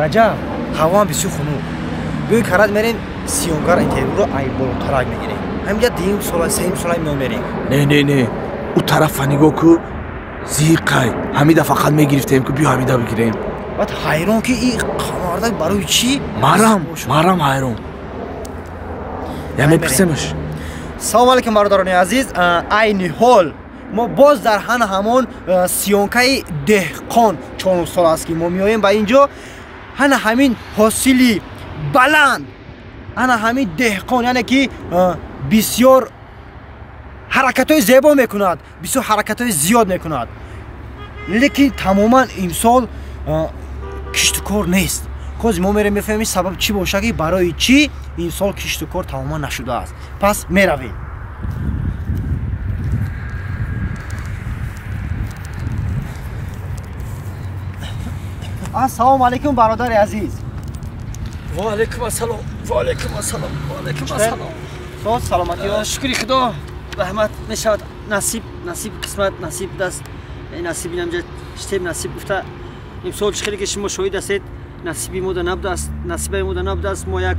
раҷаб ҳаво ҳам бисёр хунук. биёй карат мерем сиёмгар интервюро ай болотарак мегирем. ҳамҷа 2 сола 3 сола меон мерем. Не у тарафа нигоҳ ку зиқай ҳамида фақат мегирифтем ку биё ҳамида бигирем. баъд ҳайрон ки ин қамардак барои чӣ? марам ҳайрон. Я мепирсемаш. салом алейкум бародарони азиз. айни ҳол мо боз дар ҳана ҳамон сиёнкаи деҳқон 4 сол аст ки мо меоем ба инҷо. ҳана ҳамин ҳосили баланд, ана ҳамин деҳқон, яъне ки бисёр ҳаракатҳои зебо мекунад, бисёр ҳаракатҳои зиёд мекунад, лекин тамоман имсол киштукор нест. ҳозир мо мерем мефаҳмем сабаб чӣ бошад ки барои чӣ имсол киштукор тамоман нашудааст. пас меравем. ассалому алейкум бародари азиз. ва алейкум ассалом. соз саломатиё. шукри худо. раҳмат мешавад. насиб қисмат, насиб даст. насиб инамҷа штем насиб гуфта имсол чӣ хеле ки шумо шоҳид ҳастед, насиби мо да набудааст, насибаи мо да набудааст. мо як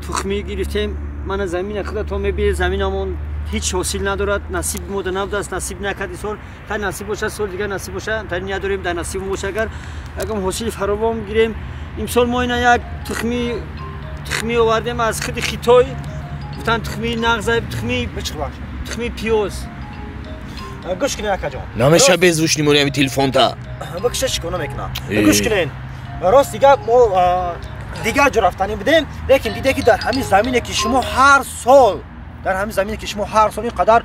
тухмӣ гирифтем. мана замина худа то мебинед, заминамон ҳеҷ ҳосил надорад, насиби мо да набудааст, насиб накарди сол. хай насиб бошад, сол дигар насиб бошад, тари надорем, дар насиби мо бошад. агар ягон ҳосили фаровон гирем. имсол мо ина як тухмӣ овардем аз худи Хитой. гуфтанд тухмии нағза, тухмии пиёз. гӯш кинед акаҷон. намеша безвуш нимонӣ ҳами телефонта. бакиша чӣ кор намекунам. гӯш кинед. рост дигар мо дигар ҷо рафтанӣ будем, лекин диде ки дар ҳамин замине ки шумо ҳар сол инқадар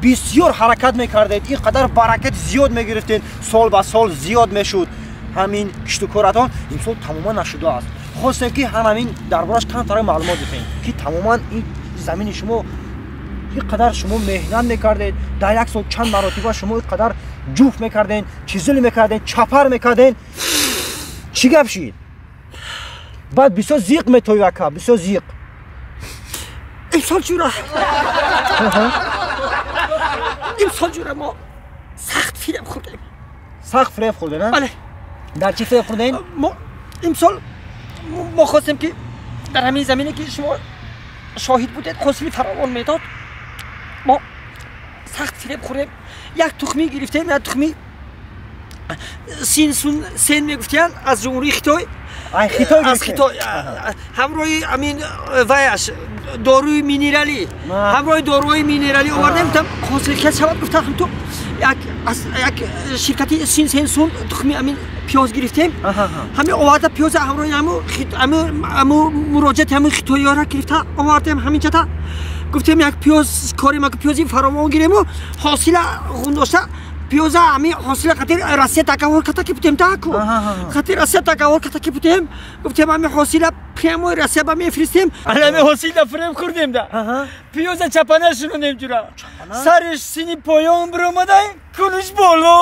бисёр ҳаракат мекардед, инқадар баракат зиёд мегирифтед, сол ба сол зиёд мешуд ҳамин киштукоратон, имсол тамоман нашудааст. хостем ки ҳамин дарбораш камтар маълумот дихем ки тамоман ин замини шумо инқадар шумо меҳнат мекардед, дар як сол чанд маротиба шумо инқадар ҷуфт мекарден, чизили мекарден, чапар мекарден. чӣ гап шид? баъд бисёр зиқ метои ака, бисёр зиқ. имсол ҷура мо сахт фиреб хӯрдем. сахт фиреб хӯрден? бале. дар чӣ фиреб хӯрден? мо имсол мо хостем ки дар ҳамин замине ки шумо шоҳид будед ҳосили фаровон медод, мо сахт фиреб хӯрдем. як тухмӣ гирифтем, як тухмӣ син мегуфтиянд аз ҷумҳурии Хитой. аз Хитой ҳамроҳи амин ваяш доруи минералӣ, ҳамроҳи доруҳои минералӣ овардем. гуфтам ҳосил кас шавад. гуфтам ҳамто як ширкати син тухми амин пиёз гирифтем. ҳамин оварда пиёза ҳамроҳи ҳаму муроҷиати ҳамин хитоиёра гирифта овардем ҳаминҷата. гуфтем як пиёз кори ма пиёзи фаровон гирему ҳосила гундошта пиёза ҳами ҳосила қатир Россия таговор карда ки будем таку. қатир Россия таговор карда ки будем. гуфтем ҳами ҳосила прямои Россия ба мефиристем. ҳами ҳосила фирем хӯрдем да. пиёза чапана шунудем ҷура. сариш сини поён биромадай, кулиш боло.